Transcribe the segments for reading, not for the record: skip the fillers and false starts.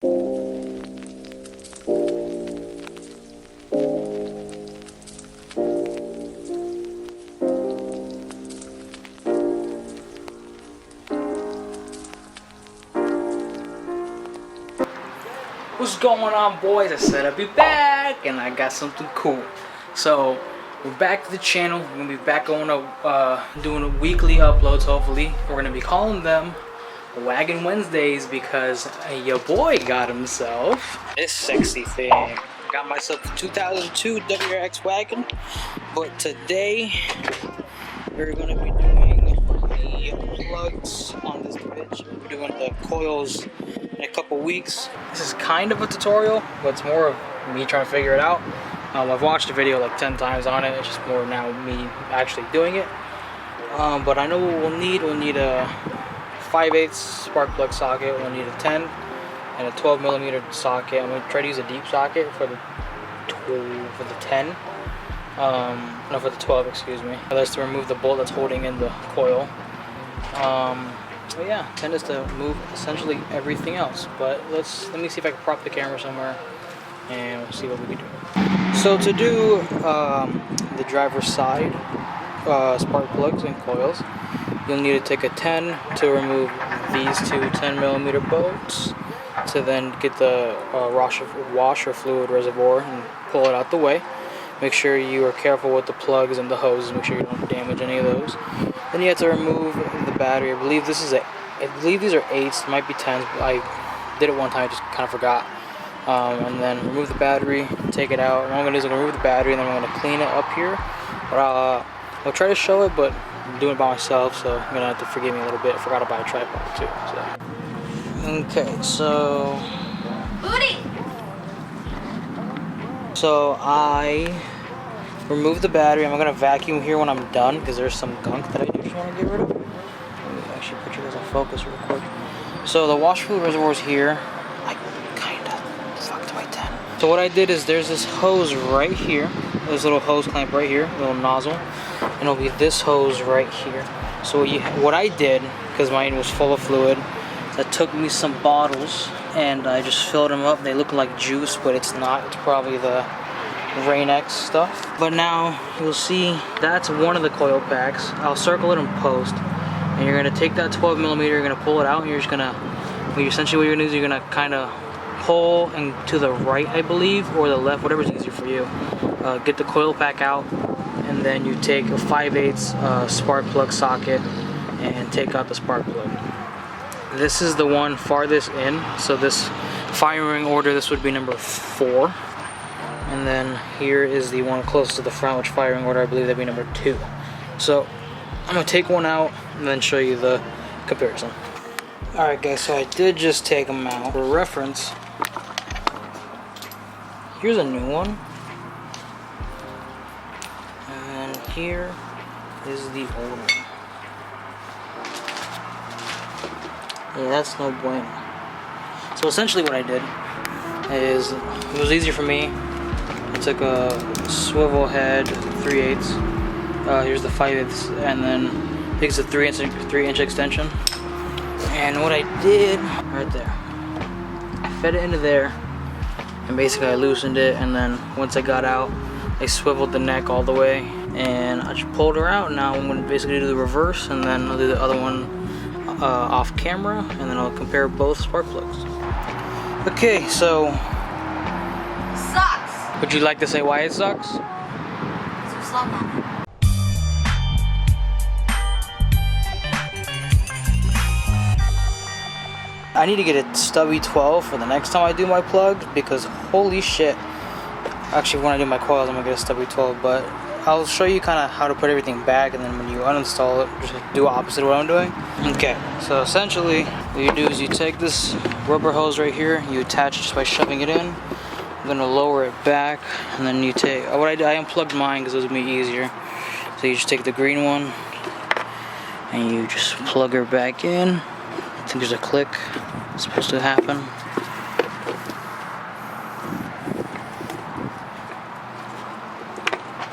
What's going on, boys? I said I'd be back, and I got something cool. So we're back to the channel. We're gonna be back on doing weekly uploads. Hopefully, we're gonna be calling them Wagon Wednesdays because your boy got himself this sexy thing. Got myself a 2002 WRX Wagon, but today we're gonna be doing the plugs on this bitch. We're doing the coils in a couple weeks. This is kind of a tutorial, but it's more of me trying to figure it out. I've watched the video like 10 times on it. It's just more now me actually doing it. But I know what we'll need. We'll need a 5/8 spark plug socket. We'll need a 10 and a 12mm socket. I'm gonna try to use a deep socket for the 10. No, for the 12, excuse me. That's to remove the bolt that's holding in the coil. So yeah, 10 is to move essentially everything else. But let me see if I can prop the camera somewhere and we'll see what we can do. So to do the driver's side spark plugs and coils, you'll need to take a 10 to remove these two 10mm bolts, to then get the washer fluid reservoir and pull it out the way. Make sure you are careful with the plugs and the hoses. Make sure you don't damage any of those. Then you have to remove the battery. I believe these are 8s. It might be 10s. But I did it one time. I just kind of forgot. And then remove the battery. Take it out. What I'm gonna do is I'm gonna remove the battery, and then I'm gonna clean it up here. But I'll try to show it, but I'm doing it by myself, so you're gonna have to forgive me a little bit. I forgot to buy a tripod too. Okay, so. So I remove the battery. I'm gonna vacuum here when I'm done because there's some gunk that I just want to get rid of. Let me actually put you guys in focus real quick. So the wash fluid reservoir is here. I kind of fucked my 10. So what I did is there's this hose right here. This little hose clamp right here, little nozzle, and it'll be this hose right here. So what I did, because mine was full of fluid, I took me some bottles and I just filled them up. They look like juice, but it's not. It's probably the Rain-X stuff. But now you'll see that's one of the coil packs. I'll circle it in post. And you're gonna take that 12mm, you're gonna pull it out, and you're just gonna, essentially what you're gonna do is you're gonna kind of pull and to the right, I believe, or the left, whatever's easier for you. Get the coil pack out, and then you take a 5/8 spark plug socket and take out the spark plug. This is the one farthest in, so this firing order, this would be number 4. And then here is the one closest to the front, which firing order, I believe that'd be number 2. So I'm gonna take one out and then show you the comparison. Alright guys, so I did just take them out. For reference, here's a new one. And here is the old one. Yeah, that's no bueno. So essentially what I did is, it was easier for me. I took a swivel head 3/8. Here's the 5/8, and then takes a 3-inch extension. And what I did right there, I fed it into there, and basically I loosened it. And then once I got out, I swiveled the neck all the way, and I just pulled her out. Now I'm going to basically do the reverse, and then I'll do the other one off camera, and then I'll compare both spark plugs. Okay, so sucks. Would you like to say why it sucks? I need to get a stubby 12 for the next time I do my plugs, because holy shit. Actually, when I do my coils, I'm gonna get a stubby 12, but I'll show you kind of how to put everything back, and then when you uninstall it, just do opposite of what I'm doing. Okay, so essentially what you do is you take this rubber hose right here, you attach it just by shoving it in. I'm gonna lower it back, and then you take, I unplugged mine because it was gonna be easier. So you just take the green one and you just plug her back in. I think there's a click that's supposed to happen.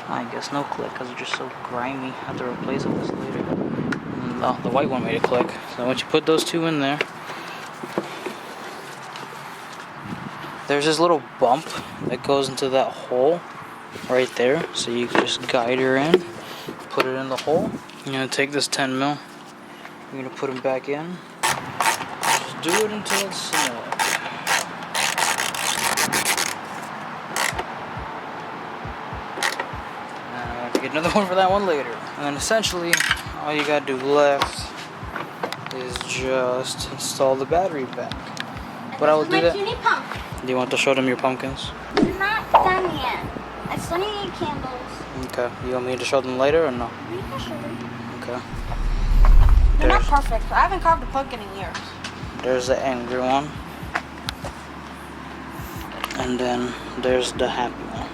I guess no click because it's just so grimy. I have to replace it with this later. And the white one made a click. So once you put those two in there, there's this little bump that goes into that hole right there. So you can just guide her in, put it in the hole. You're gonna take this 10 mil. You're gonna put them back in. Just do it until it's snug. Get another one for that one later. And then essentially, all you gotta do left is just install the battery back. But I will do that. Do you want to show them your pumpkins? They're not done yet. I still need candles. Okay. You want me to show them later or no? You can show them. Okay. They're not perfect. I haven't carved a pumpkin in years. There's the angry one. And then there's the happy one.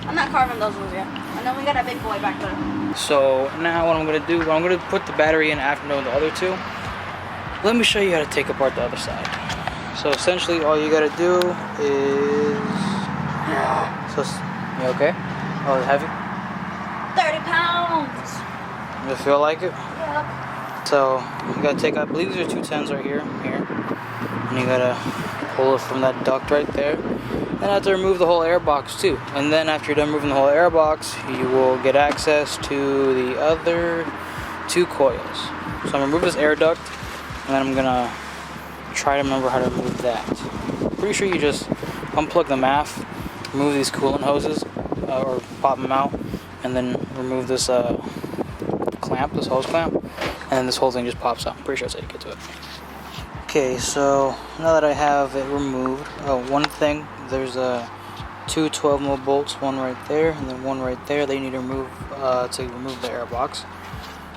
I'm not carving those ones yet. And then we got a big boy back there. So now what I'm gonna do, I'm gonna put the battery in after knowing the other two. Let me show you how to take apart the other side. So essentially all you gotta do is, so, you okay? Oh, it's heavy? 30 pounds. You feel like it? Yep. So you gotta take, I believe these are 210s right here, and you gotta pull it from that duct right there. Then I have to remove the whole air box too. And then after you're done removing the whole air box, you will get access to the other 2 coils. So I'm gonna remove this air duct, and then I'm gonna try to remember how to remove that. Pretty sure you just unplug the MAF, remove these coolant hoses, or pop them out, and then remove this clamp, this hose clamp, and then this whole thing just pops out. I'm pretty sure that's how you get to it. Okay, so now that I have it removed, one thing, there's 2 12 mil bolts, one right there and then one right there that you need to remove the air box.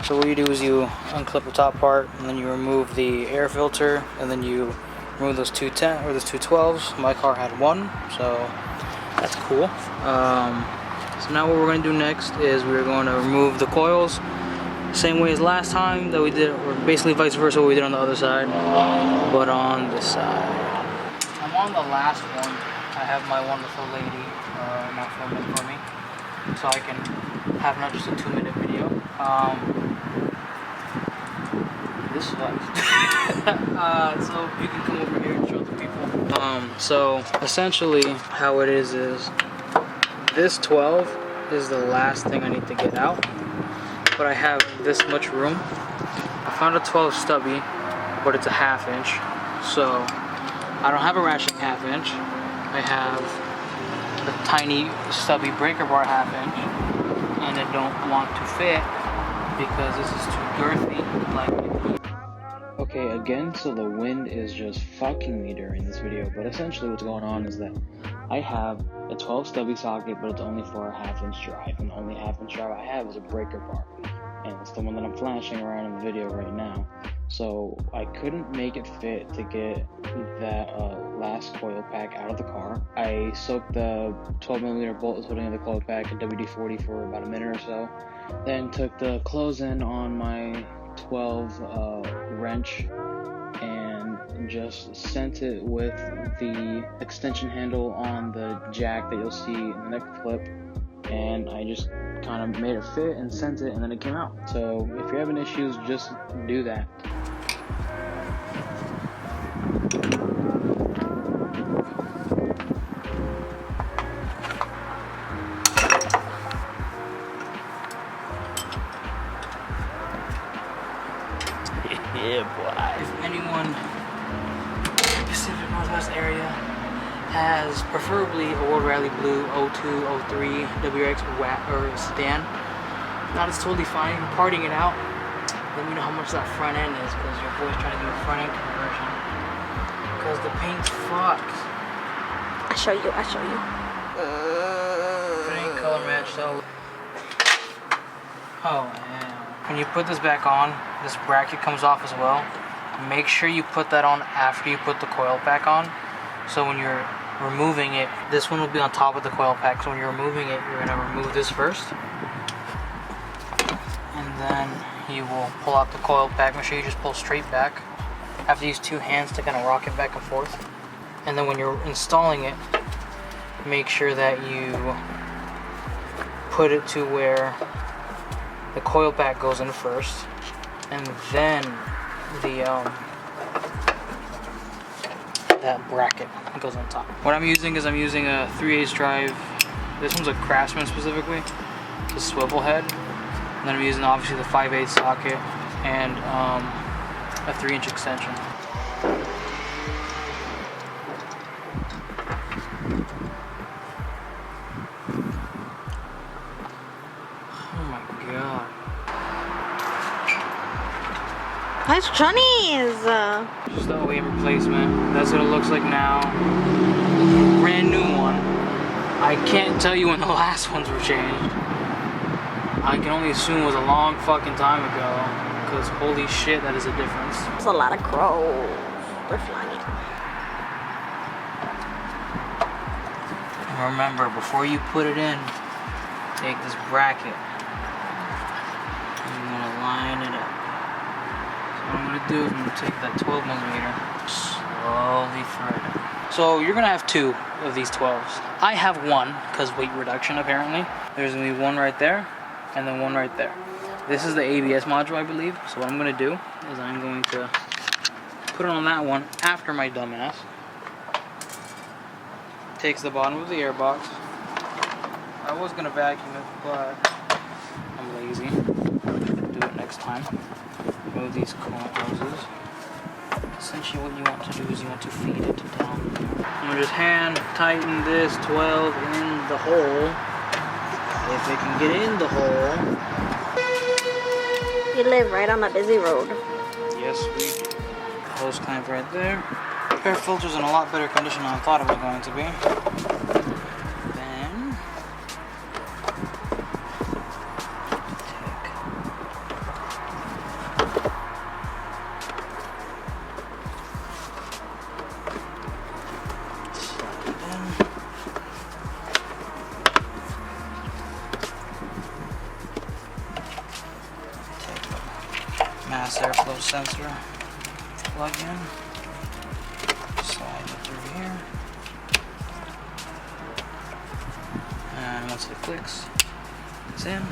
So what you do is you unclip the top part, and then you remove the air filter, and then you remove those 210 or those 212s. My car had one, so that's cool. So now what we're going to do next is we're going to remove the coils. Same way as last time that we did, or basically vice versa what we did on the other side, but on this side. I'm on the last one. I have my wonderful lady not filming for me, so I can have not just a 2-minute video. This sucks. So you can come over here and show the people. So essentially how it is this 12 is the last thing I need to get out. But I have this much room. I found a 12 stubby, but it's a 1/2 inch. So I don't have a ratchet 1/2 inch. I have the tiny stubby breaker bar 1/2 inch, and I don't want to fit because this is too girthy. Okay, again, so the wind is just fucking me during this video, but essentially what's going on is that I have a 12 stubby socket, but it's only for a 1/2 inch drive, and the only 1/2 inch drive I have is a breaker bar, and it's the one that I'm flashing around in the video right now. So I couldn't make it fit to get that last coil pack out of the car. I soaked the 12mm bolt that's holding in the coil pack in WD-40 for about a minute or so, then took the close-in on my 12 wrench and just sent it with the extension handle on the jack that you'll see in the next clip, and I just kind of made it fit and sent it, and then it came out. So if you're having issues, just do that. Yeah, boy. If anyone in the Pacific Northwest area has preferably a World Rally Blue 02, 03 WRX or sedan, not, it's totally fine. You're parting it out. Let me know how much that front end is, because your boy's trying to do a front end conversion. Because the paint's fucked. I'll show you. It ain't color matched, so. Oh, man. When you put this back on, this bracket comes off as well. Make sure you put that on after you put the coil pack on. So when you're removing it, this one will be on top of the coil pack. So when you're removing it, you're gonna remove this first. And then you will pull out the coil pack. Make sure you just pull straight back. Have to use 2 hands to kind of rock it back and forth. And then when you're installing it, make sure that you put it to where the coil pack goes in first, and then the that bracket that goes on top. What I'm using is I'm using a 3/8 drive. This one's a Craftsman specifically. It's a swivel head. And then I'm using obviously the 5/8 socket and a 3-inch extension. Oh my god. Nice Johnny's. Just the OEM replacement. That's what it looks like now. Brand new one. I can't tell you when the last ones were changed. I can only assume it was a long fucking time ago. Because holy shit, that is a difference. There's a lot of crows. They're flying. Remember, before you put it in, take this bracket. And you're gonna line it up. So what I'm gonna do is I'm gonna take that 12mm, slowly thread it. So you're gonna have 2 of these 12s. I have 1, because weight reduction apparently. There's gonna be 1 right there, and then 1 right there. This is the ABS module, I believe. So what I'm gonna do is I'm going to put it on that one after my dumbass takes the bottom of the air box. I was gonna vacuum it, but I'm lazy. Do it next time. Remove these coolant hoses. Essentially what you want to do is you want to feed it down. I'm gonna just hand tighten this 12 in the hole. If it can get in the hole. You live right on a busy road. Yes, we do. Hose clamp right there. Air filter's in a lot better condition than I thought it was going to be. Then slide it in. Take the mass airflow sensor, plug in. Slide it through here. And once it clicks, it's in.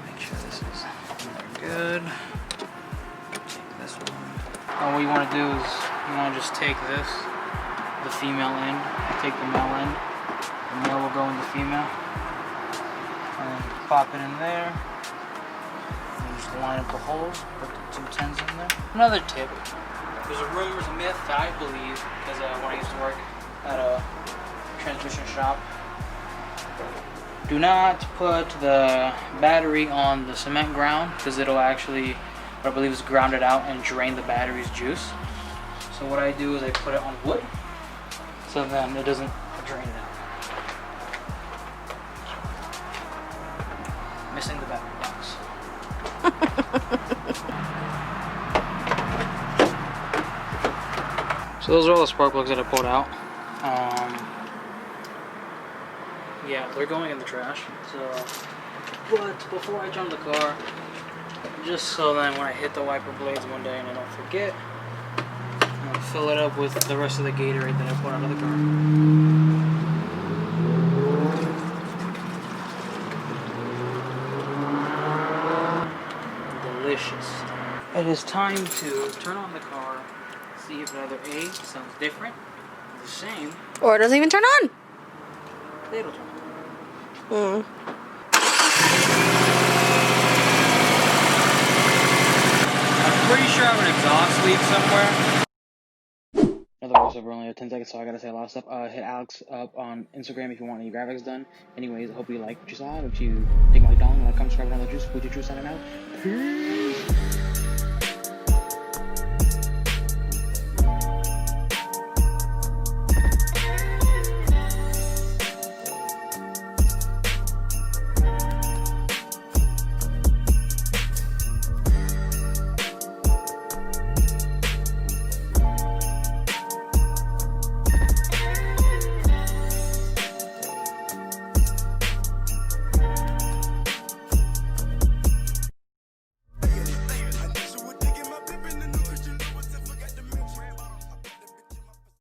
Make sure this is good. Take this one. And what you want to do is you want to just take this, the female end, take the male end. The male will go in the female. And pop it in there. Just line up the holes, put the 2 10s in there. Another tip, there's a rumor, there's a myth that I believe, because when I used to work at a transmission shop, do not put the battery on the cement ground, because it'll actually, what I believe is ground it out and drain the battery's juice. So what I do is I put it on wood, so then it doesn't drain it out. Missing the battery box. So those are all the spark plugs that I pulled out. Yeah, they're going in the trash. So, but before I jump the car, just so then when I hit the wiper blades one day and I don't forget, I'm gonna fill it up with the rest of the Gatorade that I pulled out of the car. Delicious. It is time to turn on the car, see if either A sounds different, the same, Or it doesn't even turn on. it'll turn on. Hmm. I'm pretty sure I have an exhaust leak somewhere. Another voiceover, only 10 seconds, so I gotta say a lot of stuff. Hit Alex up on Instagram if you want any graphics done. Anyways, I hope you like what you saw. If you think like Dong, like, comment, subscribe, and all the juice. Put your juice signing out. Peace.